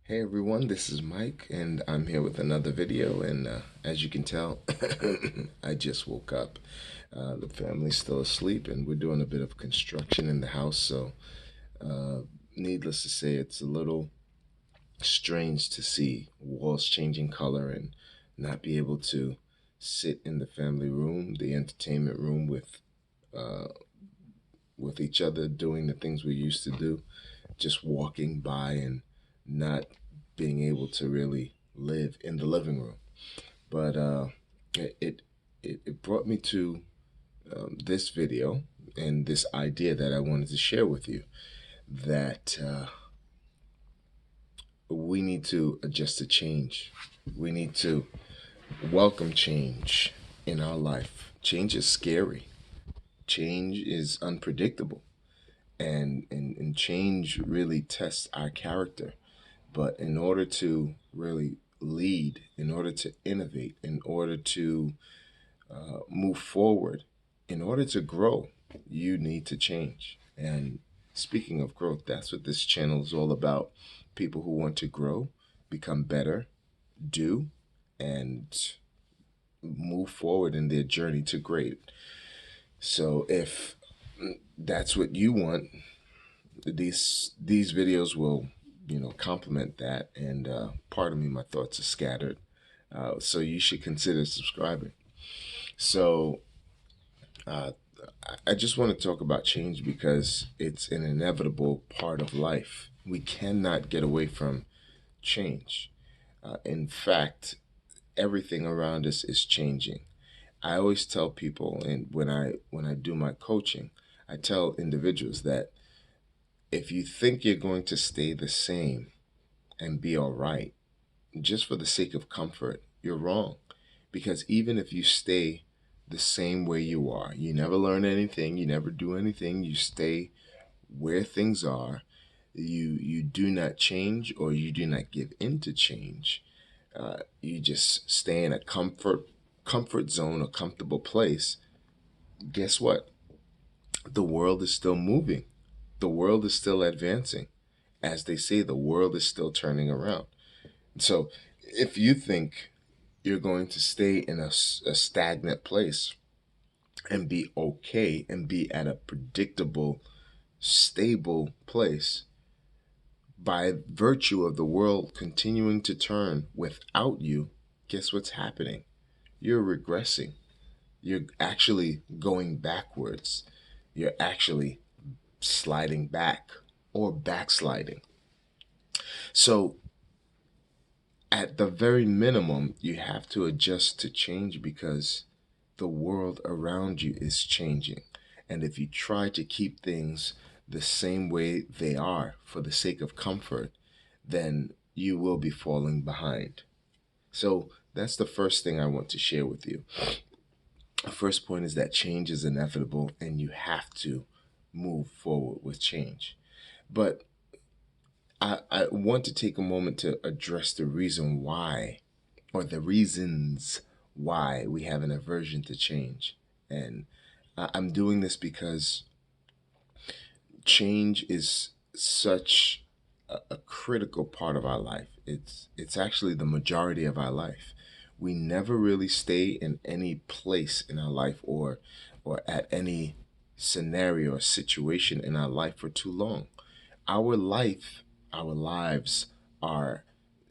Hey everyone, this is Mike, and I'm here with another video. And as you can tell, I just woke up. The family's still asleep, and we're doing a bit of construction in the house. So, uh, needless to say, it's a little strange to see walls changing color and not be able to sit in the family room, the entertainment room, uh, with each other, doing the things we used to do. Just walking by and not being able to really live in the living room. But it, it, it brought me to this video and this idea that I wanted to share with you that we need to adjust to change. We need to welcome change in our life. Change is scary. Change is unpredictable. And change really tests our character. But in order to really lead, in order to innovate, in order to move forward, in order to grow, you need to change. And speaking of growth, that's what this channel is all about. People who want to grow, become better, do, and move forward in their journey to great. So if that's what you want, these videos will complement that. And pardon me, my thoughts are scattered, so you should consider subscribing. So uh, I just want to talk about change because it's an inevitable part of life. We cannot get away from change. In fact, everything around us is changing. I always tell people, and when I do my coaching, I tell individuals that if you think you're going to stay the same and be all right, just for the sake of comfort, you're wrong. Because even if you stay the same way you are, you never learn anything, you never do anything, you stay where things are, you do not change or you do not give in to change. You just stay in a comfort zone, a comfortable place. Guess what? The world is still moving. The world is still advancing. As they say, the world is still turning around. So if you think you're going to stay in a stagnant place and be okay and be at a predictable, stable place, by virtue of the world continuing to turn without you, guess what's happening? You're regressing. You're actually going backwards. You're actually sliding back or backsliding. So at the very minimum, you have to adjust to change because the world around you is changing. And if you try to keep things the same way they are for the sake of comfort, then you will be falling behind. So that's the first thing I want to share with you. The first point is that change is inevitable and you have to move forward with change. But I want to take a moment to address the reason why, or the reasons why we have an aversion to change. And I'm doing this because change is such a critical part of our life. It's actually the majority of our life. We never really stay in any place in our life or at any scenario or situation in our life for too long. Our life, our lives are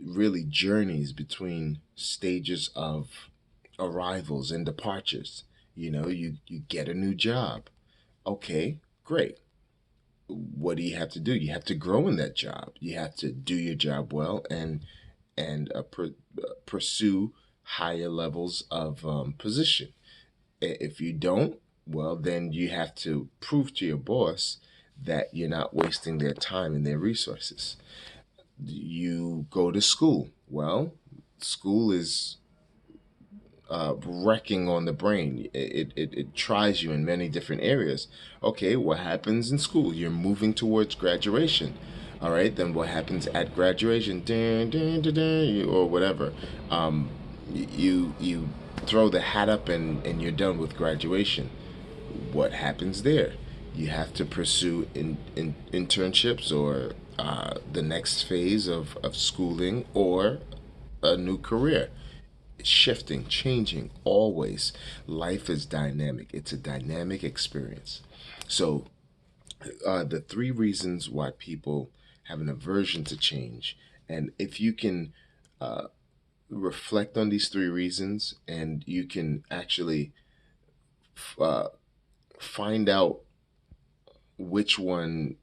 really journeys between stages of arrivals and departures. You get a new job. Okay, great. What do you have to do? You have to grow in that job. You have to do your job well and pursue higher levels of position. If you don't, well, then you have to prove to your boss that you're not wasting their time and their resources. You go to school. Well, school is wrecking on the brain. It tries you in many different areas. Okay, what happens in school? You're moving towards graduation. All right, then what happens at graduation? Dun, dun, dun, dun, or whatever. You throw the hat up and you're done with graduation. What happens there? You have to pursue internships or the next phase of schooling or a new career. Shifting, changing, always. Life is dynamic, it's a dynamic experience. So, the three reasons why people have an aversion to change, and if you can reflect on these three reasons and you can actually uh, find out which one,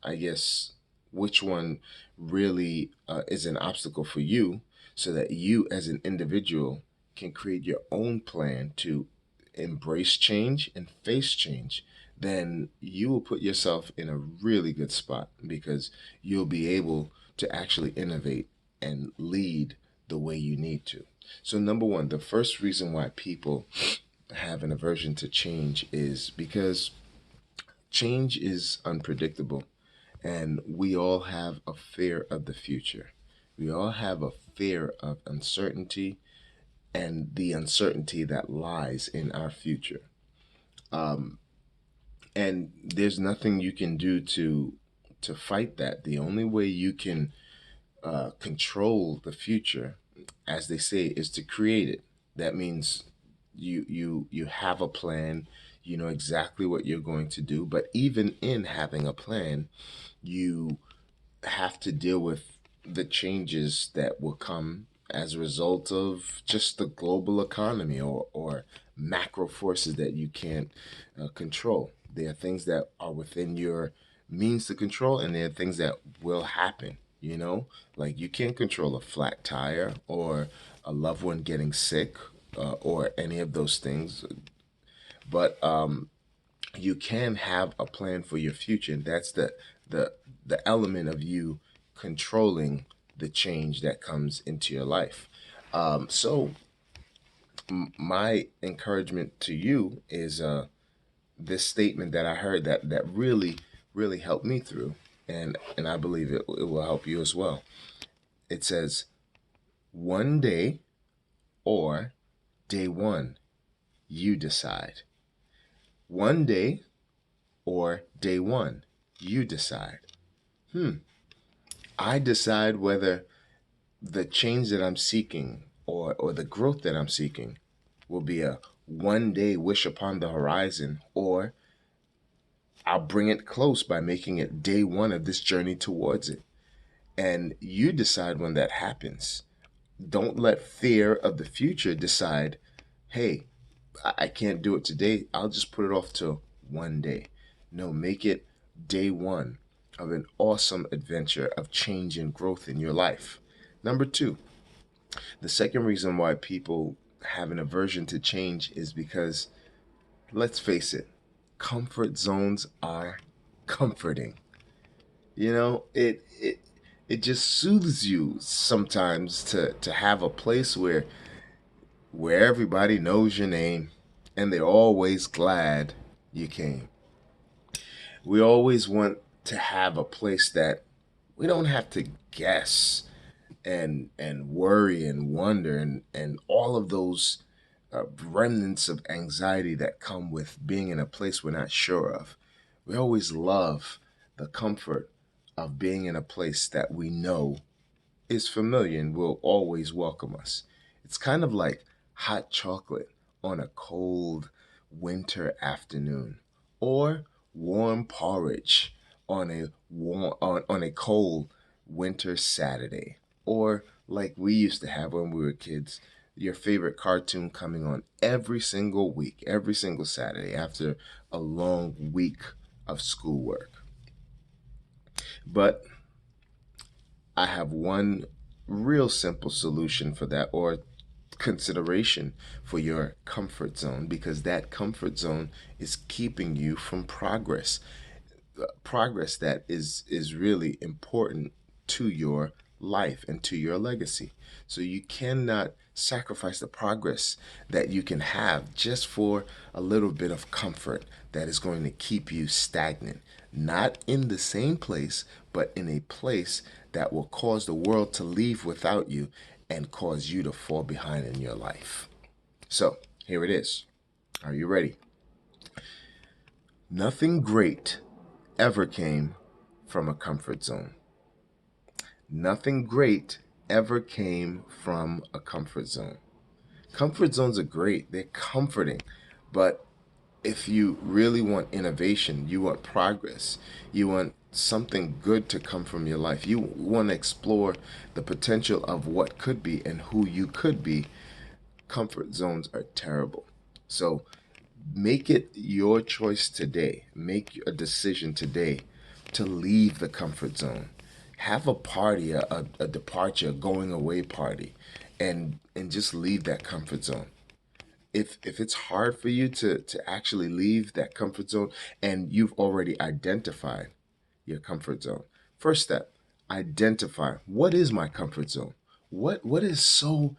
I guess, which one really is an obstacle for you, so that you as an individual can create your own plan to embrace change and face change, then you will put yourself in a really good spot, because you'll be able to actually innovate and lead the way you need to. So, number one, the first reason why people have an aversion to change is because change is unpredictable, and we all have a fear of the future. We all have a fear of uncertainty and the uncertainty that lies in our future. Um, and there's nothing you can do to fight that. The only way you can control the future, as they say, is to create it. That means you have a plan. You know exactly what you're going to do. But even in having a plan, you have to deal with the changes that will come as a result of just the global economy, or macro forces that you can't control. There are things that are within your means to control, and there are things that will happen. Like you can't control a flat tire or a loved one getting sick, or any of those things. But you can have a plan for your future, and that's the the element of you controlling the change that comes into your life. So my encouragement to you is this statement that I heard that really helped me through, and I believe it will help you as well. It says, one day or day one, you decide. One day or day one, you decide. I decide whether the change that I'm seeking, or the growth that I'm seeking, will be a one day wish upon the horizon, or I'll bring it close by making it day one of this journey towards it. And you decide when that happens. Don't let fear of the future decide, hey, I can't do it today. I'll just put it off till one day. No, make it day one of an awesome adventure of change and growth in your life. Number two, the second reason why people have an aversion to change is because, let's face it, comfort zones are comforting. It just soothes you sometimes to have a place where everybody knows your name and they're always glad you came. We always want to have a place that we don't have to guess and worry and wonder, and all of those remnants of anxiety that come with being in a place we're not sure of. We always love the comfort of being in a place that we know is familiar and will always welcome us. It's kind of like hot chocolate on a cold winter afternoon, or warm porridge on a cold winter Saturday, or like we used to have when we were kids, your favorite cartoon coming on every single week, every single Saturday after a long week of schoolwork. But I have one real simple solution for that, or consideration for your comfort zone, because that comfort zone is keeping you from progress. Progress that is really important to your life and to your legacy. So you cannot sacrifice the progress that you can have just for a little bit of comfort that is going to keep you stagnant. Not in the same place, but in a place that will cause the world to leave without you and cause you to fall behind in your life. So here it is. Are you ready? Nothing great ever came from a comfort zone. Nothing great ever came from a comfort zone. Comfort zones are great, they're comforting, but if you really want innovation, you want progress, you want something good to come from your life, you want to explore the potential of what could be and who you could be, comfort zones are terrible. So make it your choice today. Make a decision today to leave the comfort zone. Have a party, a departure, going away party, and just leave that comfort zone. If it's hard for you to actually leave that comfort zone and you've already identified your comfort zone, first step, identify what is my comfort zone. What is so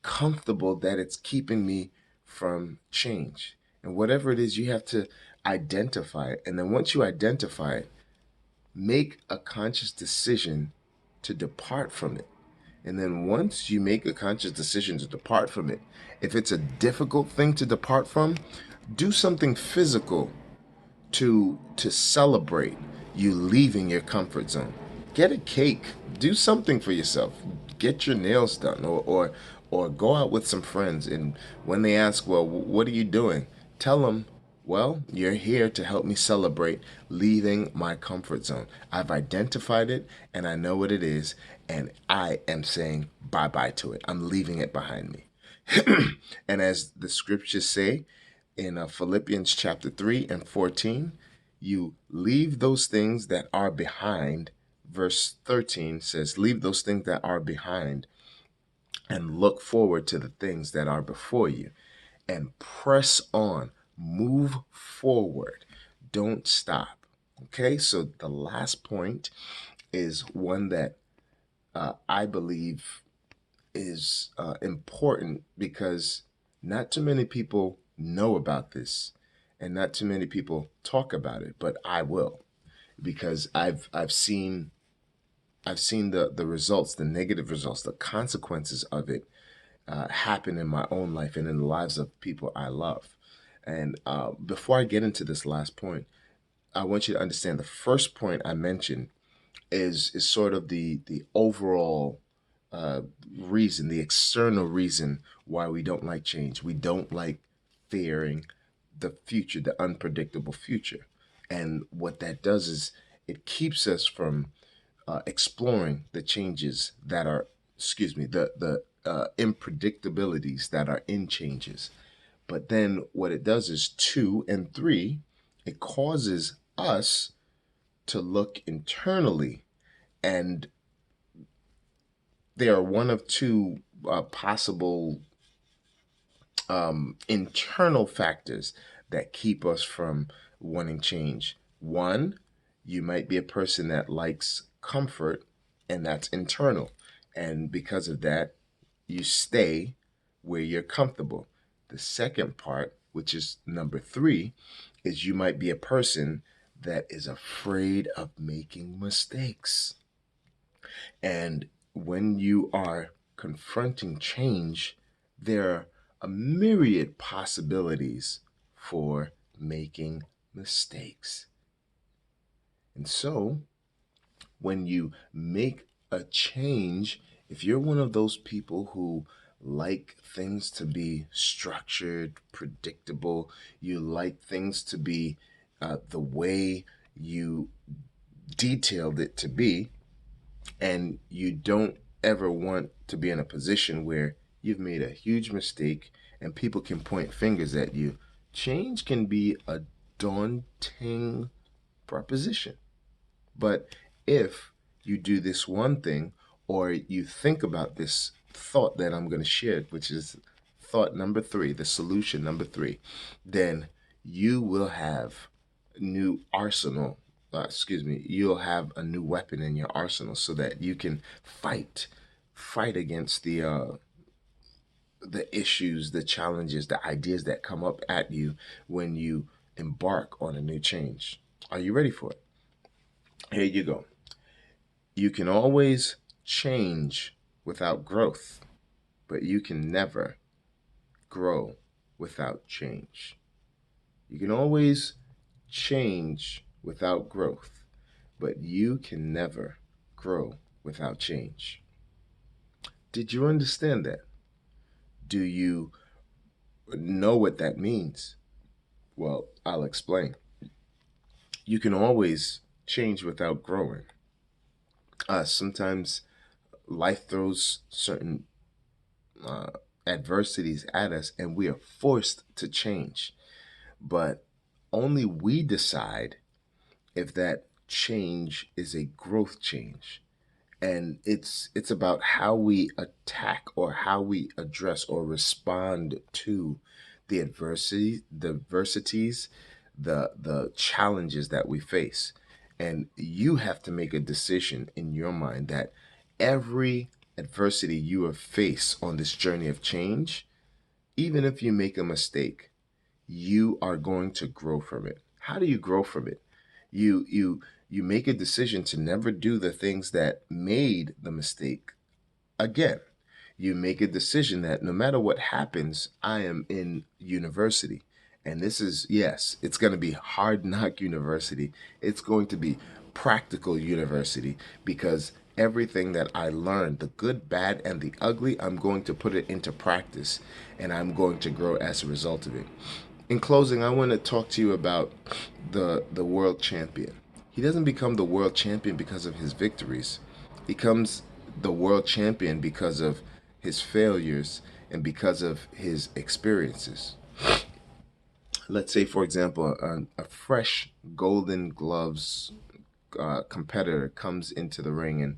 comfortable that it's keeping me from change? And whatever it is, you have to identify it. And then once you identify it, make a conscious decision to depart from it. And then once you make a conscious decision to depart from it, if it's a difficult thing to depart from, do something physical to celebrate you leaving your comfort zone. Get a cake, do something for yourself. Get your nails done, or go out with some friends, and when they ask, "Well, what are you doing?" Tell them, "Well, you're here to help me celebrate leaving my comfort zone. I've identified it and I know what it is, and I am saying bye-bye to it. I'm leaving it behind me." And as the scriptures say in Philippians chapter 3 and 14, you leave those things that are behind. Verse 13 says, "Leave those things that are behind and look forward to the things that are before you, and press on, move forward. Don't stop." Okay, so the last point is one that I believe is important, because not too many people know about this and not too many people talk about it, but I will, because I've seen the results, the negative results, the consequences of it happen in my own life and in the lives of people I love. And before I get into this last point, I want you to understand the first point I mentioned is sort of the overall uh, reason, the external reason why we don't like change. We don't like fearing the future, the unpredictable future. And what that does is it keeps us from exploring the changes that are, excuse me, the unpredictabilities that are in changes. But then what it does is two and three, it causes us to look internally, and there are one of two possible internal factors that keep us from wanting change. One, you might be a person that likes comfort, and that's internal. And because of that, you stay where you're comfortable. The second part, which is number three, is you might be a person that is afraid of making mistakes. And when you are confronting change, there are a myriad possibilities for making mistakes. And so, when you make a change, if you're one of those people who like things to be structured, predictable, you like things to be the way you detailed it to be, and you don't ever want to be in a position where you've made a huge mistake and people can point fingers at you, change can be a daunting proposition. But if you do this one thing, or you think about this thought that I'm going to share, which is thought number three, the solution number three, then you will have new arsenal. Excuse me, you'll have a new weapon in your arsenal so that you can fight against the issues, the challenges, the ideas that come up at you when you embark on a new change. Are you ready for it? Here you go. You can always change without growth, but you can never grow without change. You can always change without growth, but you can never grow without change. Did you understand that? Do you know what that means? Well, I'll explain. You can always change without growing. Sometimes life throws certain uh, adversities at us and we are forced to change. But only we decide if that change is a growth change. And it's about how we attack or how we address or respond to the adversities, the challenges that we face. And you have to make a decision in your mind that every adversity you have faced on this journey of change, even if you make a mistake, you are going to grow from it. How do you grow from it? You make a decision to never do the things that made the mistake again. You make a decision that no matter what happens, I am in university. And this is, yes, it's going to be hard knock university. It's going to be practical university because everything that I learned, the good, bad, and the ugly, I'm going to put it into practice and I'm going to grow as a result of it. In closing, I want to talk to you about the world champion. He doesn't become the world champion because of his victories. He becomes the world champion because of his failures and because of his experiences. Let's say, for example, a fresh Golden Gloves competitor comes into the ring and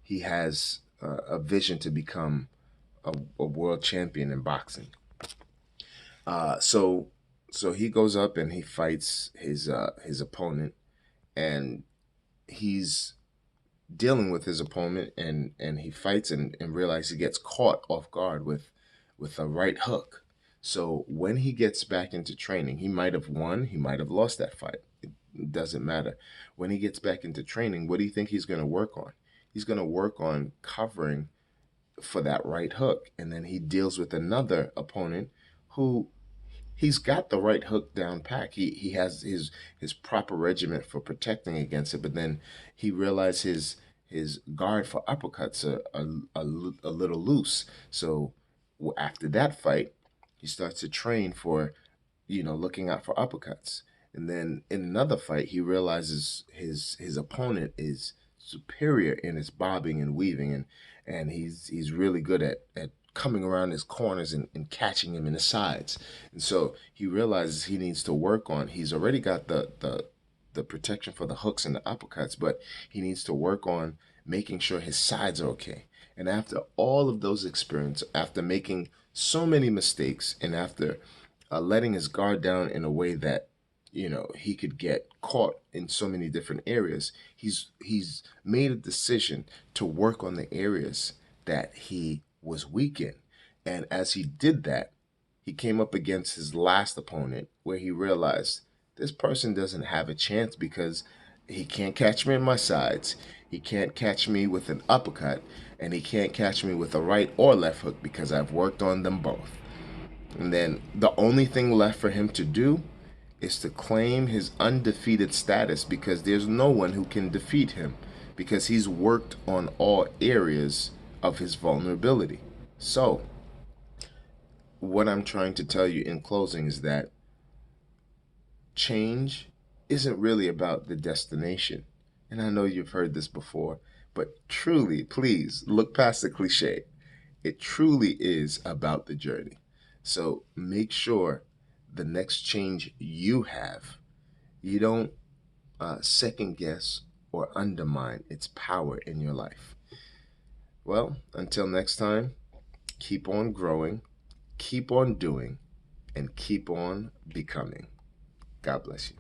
he has a vision to become a world champion in boxing. Uh, so so he goes up and he fights his opponent, and he's dealing with his opponent, and he fights and realizes he gets caught off guard with a right hook. So when he gets back into training, he might have won, he might have lost that fight. It doesn't matter. When he gets back into training, what do you think he's going to work on? He's going to work on covering for that right hook, and then he deals with another opponent who he's got the right hook down pack. He has his proper regiment for protecting against it, but then he realized his guard for uppercuts a little loose. So after that fight, he starts to train for looking out for uppercuts. And then in another fight, he realizes his opponent is superior in his bobbing and weaving, and he's really good at coming around his corners and catching him in the sides. And so he realizes he needs to work on. He's already got the protection for the hooks and the uppercuts, but he needs to work on making sure his sides are okay. And after all of those experiences, after making so many mistakes, and after letting his guard down in a way that he could get caught in so many different areas, he's made a decision to work on the areas that he was weak in. And as he did that, he came up against his last opponent where he realized this person doesn't have a chance because he can't catch me in my sides. He can't catch me with an uppercut, and he can't catch me with a right or left hook because I've worked on them both. And then the only thing left for him to do is to claim his undefeated status because there's no one who can defeat him because he's worked on all areas of his vulnerability. So, what I'm trying to tell you in closing is that change isn't really about the destination. And I know you've heard this before, but truly, please look past the cliche. It truly is about the journey. So make sure the next change you have, you don't second guess or undermine its power in your life. Well, until next time, keep on growing, keep on doing, and keep on becoming. God bless you.